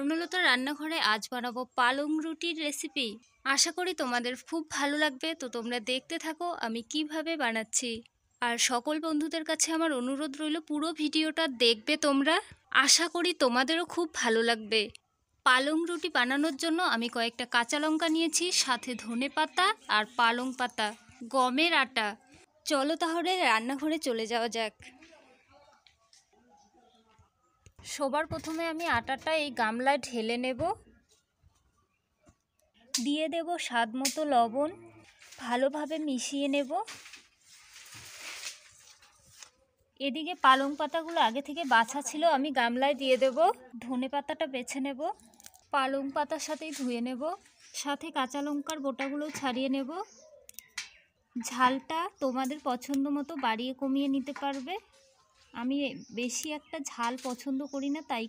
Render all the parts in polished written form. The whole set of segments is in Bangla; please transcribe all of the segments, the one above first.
স্বর্ণলতা রান্নাঘরে আজ বানাবো পালং রুটির রেসিপি। আশা করি তোমাদের খুব ভালো লাগবে। তো তোমরা দেখতে থাকো আমি কিভাবে বানাচ্ছি। আর সকল বন্ধুদের কাছে আমার অনুরোধ রইল পুরো ভিডিওটা দেখবে তোমরা। আশা করি তোমাদেরও খুব ভালো লাগবে। পালং রুটি বানানোর জন্য আমি কয়েকটা কাঁচা লঙ্কা নিয়েছি, সাথে ধনেপাতা আর পালং পাতা, গমের আটা। চলো তাহলে রান্নাঘরে চলে যাওয়া যাক। সবার প্রথমে আমি আটাটা এই গামলায় ঢেলে নেব, দিয়ে দেব স্বাদ মতো লবণ, ভালোভাবে মিশিয়ে নেব। এদিকে পালং পাতাগুলো আগে থেকে বাছা ছিল, আমি গামলায় দিয়ে দেব। ধনেপাতাটা বেছে নেব, পালং পাতার সাথেই ধুয়ে নেব, সাথে কাঁচা লঙ্কার বোটাগুলো ছাড়িয়ে নেব। ঝালটা তোমাদের পছন্দ মতো বাড়িয়ে কমিয়ে নিতে পারবে। আমি বেশি একটা ঝাল পছন্দ করি না, তাই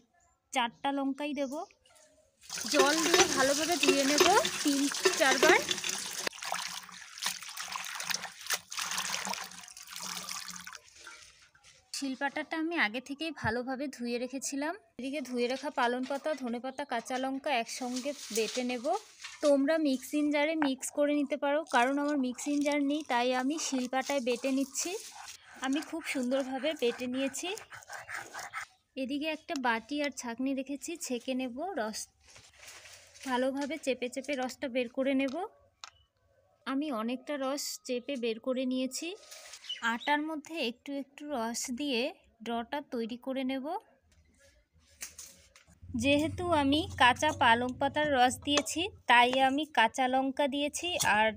4টা লঙ্কাই দেব। জল দিয়ে ভালোভাবে ধুয়ে নেব 3-4 বার। শিলপাটাটা আমি আগে থেকেই ভালোভাবে ধুয়ে রেখেছিলাম। এদিকে ধুয়ে রাখা পালং পাতা, ধনেপাতা, কাঁচা লঙ্কা একসঙ্গে বেটে নেব। তোমরা মিক্সিং জারে মিক্স করে নিতে পারো, কারণ আমার মিক্সিং জার নেই, তাই আমি শিলপাটায় বেটে নিচ্ছি। আমি খুব সুন্দরভাবে বেটে নিয়েছি। এদিকে একটা বাটি আর ছাঁকনি রেখেছি, ছেঁকে নেব। রস ভালোভাবে চেপে চেপে রসটা বের করে নেব। আমি অনেকটা রস চেপে বের করে নিয়েছি। আটার মধ্যে একটু একটু রস দিয়ে ড্রটা তৈরি করে নেব। যেহেতু আমি কাঁচা পালং পাতার রস দিয়েছি, তাই আমি কাঁচা লঙ্কা দিয়েছি আর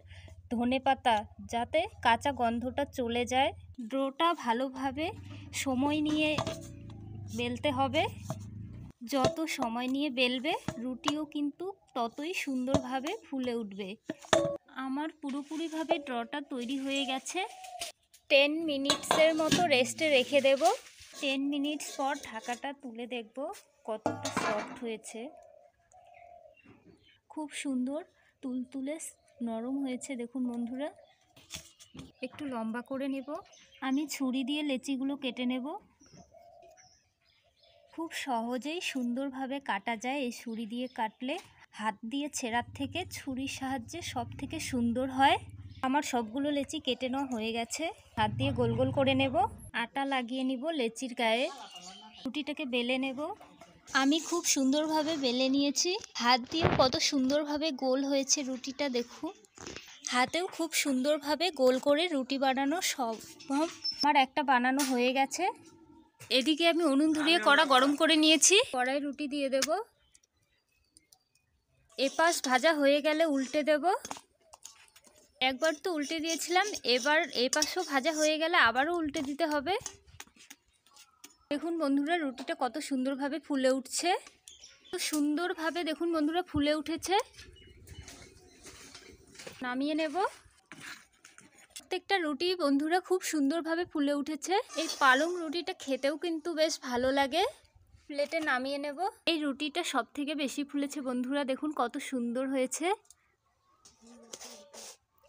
ধনেপাতা, যাতে কাঁচা গন্ধটা চলে যায়। ড্রোটা ভালোভাবে সময় নিয়ে বেলতে হবে। যত সময় নিয়ে বেলবে রুটিও কিন্তু ততই সুন্দরভাবে ফুলে উঠবে। আমার পুরোপুরিভাবে ড্রটা তৈরি হয়ে গেছে। 10 মিনিটসের মতো রেস্টে রেখে দেব। 10 মিনিটস পর ঢাকাটা তুলে দেখব কতটা সফট হয়েছে। খুব সুন্দর তুলতুলে নরম হয়েছে দেখুন বন্ধুরা। একটু লম্বা করে নেব। আমি ছুরি দিয়ে লেচিগুলো কেটে নেব। খুব সহজেই সুন্দরভাবে কাটা যায় এই ছুরি দিয়ে কাটলে। হাত দিয়ে ছেঁড়ার থেকে ছুরির সাহায্যে সব থেকে সুন্দর হয়। আমার সবগুলো লেচি কেটে নেওয়া হয়ে গেছে। হাত দিয়ে গোল গোল করে নেব। আটা লাগিয়ে নিব লেচির গায়ে। রুটিটাকে বেলে নেব। আমি খুব সুন্দরভাবে বেলে নিয়েছি। হাত দিয়ে কত সুন্দরভাবে গোল হয়েছে রুটিটা দেখুন। হাতেও খুব সুন্দরভাবে গোল করে রুটি বানানো সম্ভব। আমার একটা বানানো হয়ে গেছে। এদিকে আমি উনুন ধরিয়ে কড়া গরম করে নিয়েছি। কড়াই রুটি দিয়ে দেব। এপাশ ভাজা হয়ে গেলে উল্টে দেব। একবার তো উল্টে দিয়েছিলাম, এবার এপাশও ভাজা হয়ে গেলে আবারও উল্টে দিতে হবে। দেখুন বন্ধুরা রুটিটা কত সুন্দরভাবে ফুলে উঠছে। তো সুন্দরভাবে দেখুন বন্ধুরা ফুলে উঠেছে। নামিয়ে নেব। প্রত্যেকটা রুটি বন্ধুরা খুব সুন্দরভাবে ফুলে উঠেছে। এই পালং রুটিটা খেতেও কিন্তু বেশ ভালো লাগে। প্লেটে নামিয়ে নেব। এই রুটিটা সব থেকে বেশি ফুলেছে বন্ধুরা, দেখুন কত সুন্দর হয়েছে।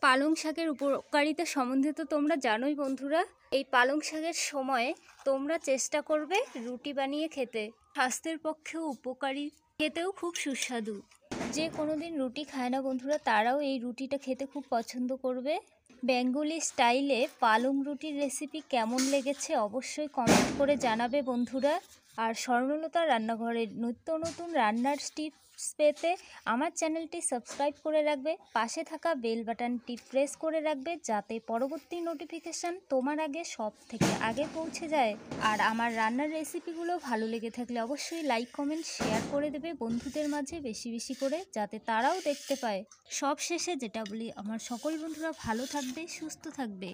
পালং শাকের উপকারিতা সম্বন্ধে তো তোমরা জানোই বন্ধুরা। এই পালং শাকের সময় তোমরা চেষ্টা করবে রুটি বানিয়ে খেতে। স্বাস্থ্যের পক্ষেও উপকারী, খেতেও খুব সুস্বাদু। যে কোনোদিন রুটি খায় না বন্ধুরা, তারাও এই রুটিটা খেতে খুব পছন্দ করবে। বেঙ্গলি স্টাইলে পালং রুটির রেসিপি কেমন লেগেছে অবশ্যই কমেন্ট করে জানাবে বন্ধুরা। আর স্বর্ণলতা রান্নাঘরের নিত্য নতুন রান্নার টিপস পেতে আমার চ্যানেলটি সাবস্ক্রাইব করে রাখবে। পাশে থাকা বেল বাটনটি প্রেস করে রাখবে, যাতে পরবর্তী নোটিফিকেশান তোমার সব থেকে আগে পৌঁছে যায়। আর আমার রান্নার রেসিপিগুলো ভালো লেগে থাকলে অবশ্যই লাইক কমেন্ট শেয়ার করে দেবে বন্ধুদের মাঝে বেশি বেশি করে, যাতে তারাও দেখতে পায়। সব শেষে যেটা বলি, আমার সকল বন্ধুরা ভালো থাকবে, সুস্থ থাকবে।